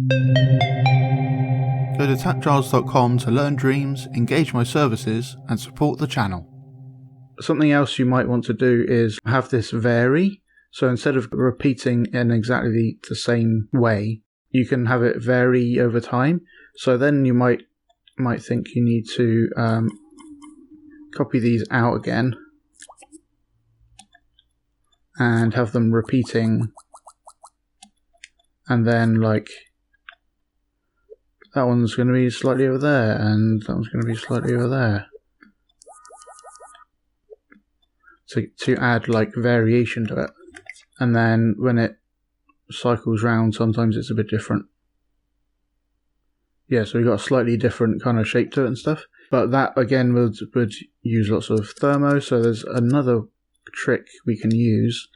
Go to TAPgiles.com to learn dreams, engage my services, and support the channel. Something else you might want to do is have this vary. So instead of repeating in exactly the same way, you can have it vary over time. So then you might think you need to copy these out again and have them repeating, and then like that one's going to be slightly over there and that one's going to be slightly over there, to add like variation to it. And then when it cycles round, sometimes it's a bit different. Yeah, so we've got a slightly different kind of shape to it and stuff. But that again would use lots of thermo. So there's another trick we can use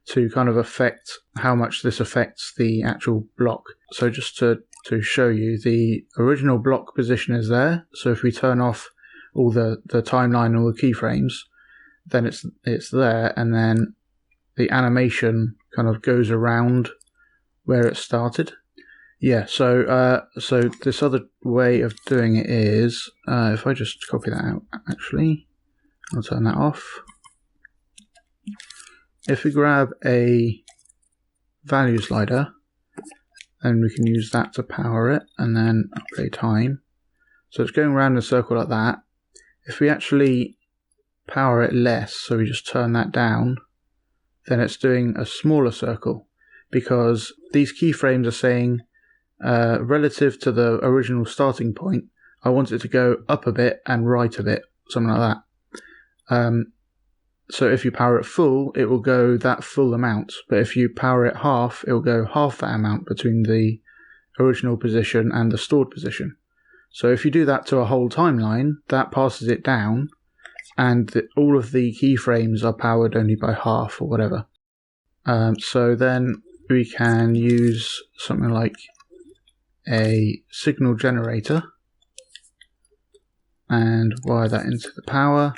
to kind of affect how much this affects the actual block. So just to show you, the original block position is there. So if we turn off all the timeline, all the keyframes, then it's there, and then the animation kind of goes around where it started. Yeah, so this other way of doing it is, if I just copy that out, actually, I'll turn that off. If we grab a value slider, then we can use that to power it, and then play time. So it's going around in a circle like that. If we actually power it less, so we just turn that down, then it's doing a smaller circle, because these keyframes are saying, relative to the original starting point, I want it to go up a bit and right a bit, something like that. So if you power it full, it will go that full amount, but if you power it half, it will go half that amount between the original position and the stored position. So if you do that to a whole timeline, that passes it down, and all of the keyframes are powered only by half or whatever. So then we can use something like a signal generator and wire that into the power.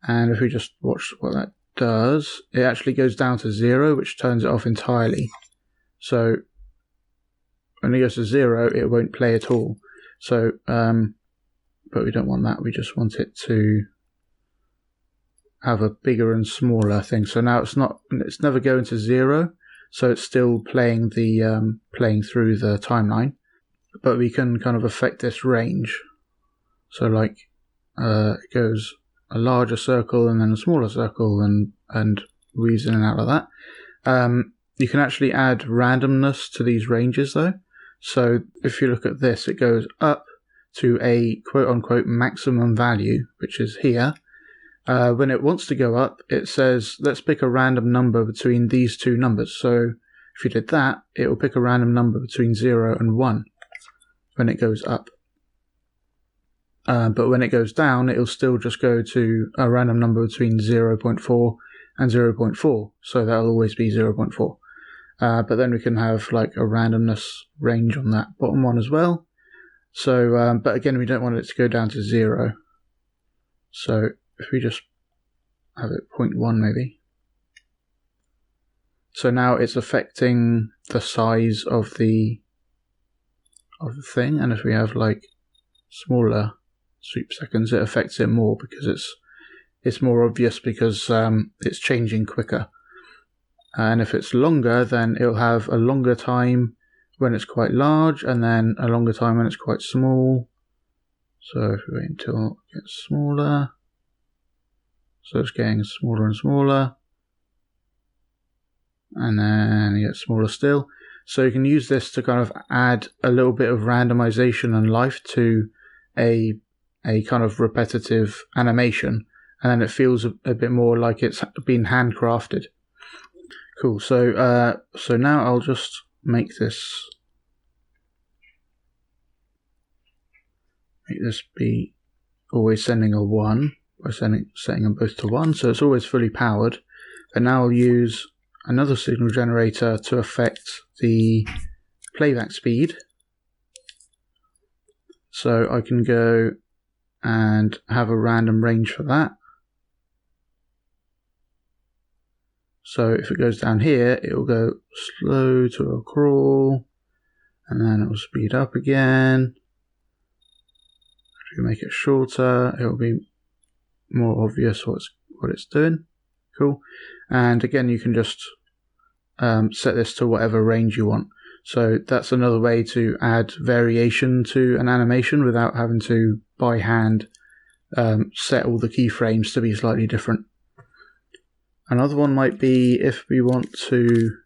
And if we just watch what that does, it actually goes down to 0, which turns it off entirely. So when it goes to 0, it won't play at all. So, but we don't want that. We just want it to have a bigger and smaller thing. So now it's never going to 0, so it's still playing playing through the timeline, but we can kind of affect this range. So like it goes a larger circle and then a smaller circle, and weaves in and out like that. You can actually add randomness to these ranges though. So if you look at this, it goes up to a quote-unquote maximum value, which is here. When it wants to go up, it says, let's pick a random number between these two numbers. So if you did that, it will pick a random number between 0 and 1 when it goes up. But when it goes down, it'll still just go to a random number between 0.4 and 0.4. So that'll always be 0.4. But then we can have like a randomness range on that bottom one as well. So, but again, we don't want it to go down to 0. So if we just have it 0.1 maybe. So now it's affecting the size of the thing, and if we have like smaller sweep seconds, it affects it more because it's more obvious, because it's changing quicker. And if it's longer, then it'll have a longer time when it's quite large, and then a longer time when it's quite small. So if we wait until it gets smaller, so it's getting smaller and smaller, and then it gets smaller still. So you can use this to kind of add a little bit of randomization and life to a kind of repetitive animation, and then it feels a bit more like it's been handcrafted. Cool. So now I'll just make this be always sending a 1 by setting them both to 1, so it's always fully powered. And now I'll use another signal generator to affect the playback speed. So I can go and have a random range for that. So if it goes down here, it will go slow to a crawl, and then it will We'll speed up again. If we make it shorter, it will be more obvious what it's doing. Cool. And again, you can just set this to whatever range you want. So that's another way to add variation to an animation without having to, by hand, set all the keyframes to be slightly different. Another one might be if we want to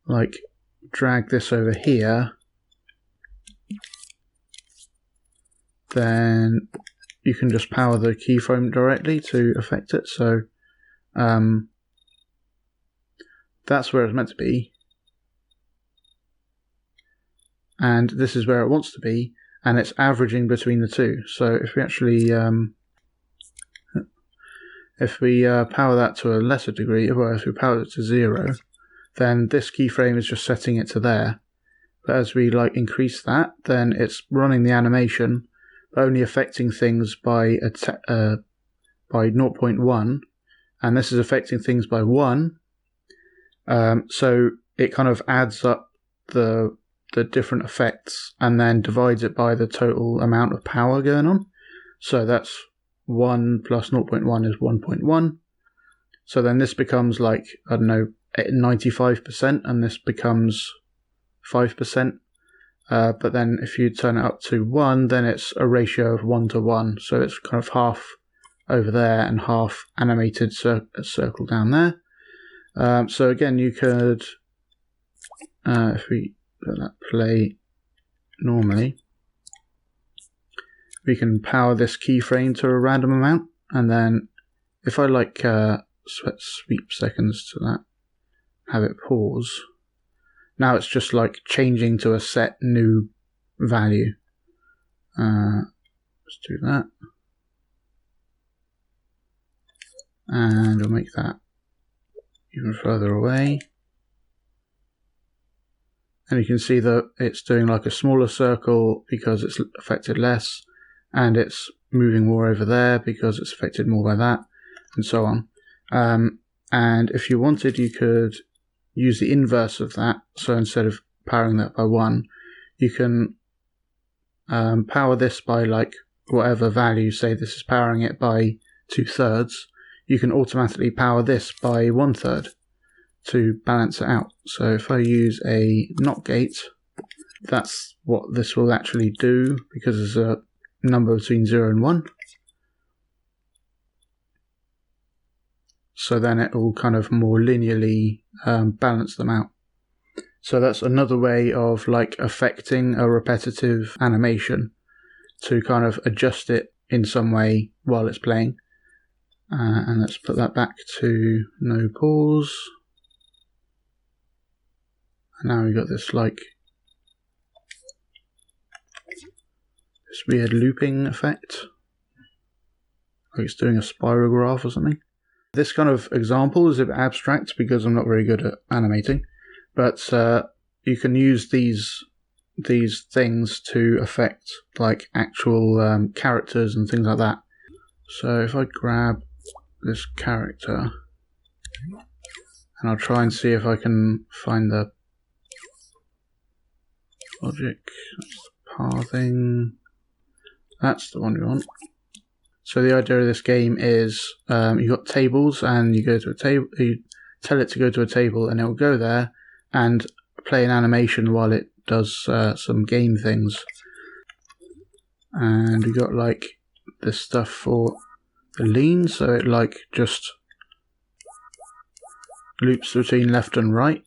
like drag this over here, then you can just power the keyframe directly to affect it. So that's where it's meant to be, and this is where it wants to be, and it's averaging between the two. So if we actually power that to a lesser degree, or if we power it to 0, then this keyframe is just setting it to there. But as we increase that, then it's running the animation, but only affecting things by 0.1, and this is affecting things by 1. So it kind of adds up the different effects and then divides it by the total amount of power going on. So that's 1 plus 0.1 is 1.1. So then this becomes 95%, and this becomes 5%. But then if you turn it up to 1, then it's a ratio of 1 to 1. So it's kind of half over there and half animated circle down there. So again, you could, if we let that play normally, we can power this keyframe to a random amount, and then if I sweep seconds to that, have it pause, now it's just changing to a set new value. Let's do that, and we'll make that even further away, and you can see that it's doing a smaller circle because it's affected less, and it's moving more over there because it's affected more by that, and so on. And if you wanted, you could use the inverse of that. So instead of powering that by 1, you can power this by whatever value. Say this is powering it by 2/3. You can automatically power this by 1/3 to balance it out. So if I use a NOT gate, that's what this will actually do, because there's a number between 0 and 1. So then it will kind of more linearly balance them out. So that's another way of affecting a repetitive animation, to kind of adjust it in some way while it's playing. And let's put that back to no pause. And now we've got this this weird looping effect, it's doing a spirograph or something. This kind of example is a bit abstract because I'm not very good at animating, but you can use these things to affect actual characters and things like that. So if I grab this character, and I'll try and see if I can find the logic, pathing, that's the one we want. So the idea of this game is you've got tables, and you go to a table, you tell it to go to a table, and it will go there and play an animation while it does some game things. And we got this stuff for the lean, so it just loops between left and right.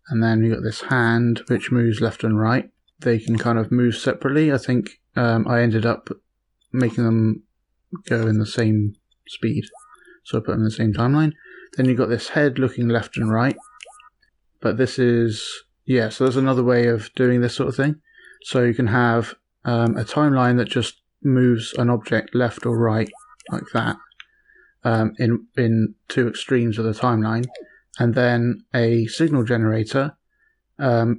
And then you got this hand which moves left and right. They can kind of move separately. I think I ended up making them go in the same speed, so I put them in the same timeline. Then you've got this head looking left and right, but this is, so there's another way of doing this sort of thing. So you can have a timeline that just moves an object left or right like that, in two extremes of the timeline, and then a signal generator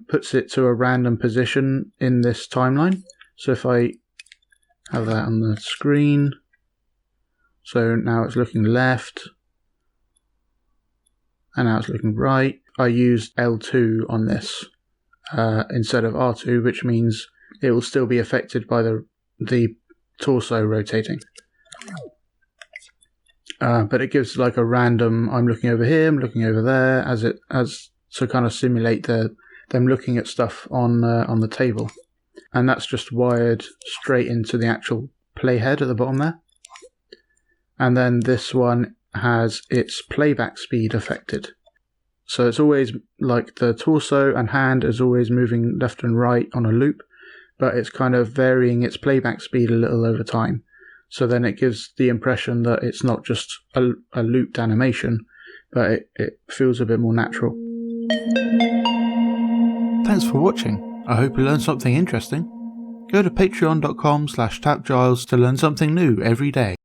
puts it to a random position in this timeline. So if I have that on the screen, so now it's looking left, and now it's looking right. I used L2 on this instead of R2, which means it will still be affected by the torso rotating. But it gives like a random, I'm looking over here, I'm looking over there, as to kind of simulate them looking at stuff on the table. And that's just wired straight into the actual playhead at the bottom there. And then this one has its playback speed affected. So it's always like the torso and hand is always moving left and right on a loop, but it's kind of varying its playback speed a little over time. So then it gives the impression that it's not just a looped animation, but it feels a bit more natural. Thanks for watching. I hope you learned something interesting. Go to patreon.com/TAPgiles to learn something new every day.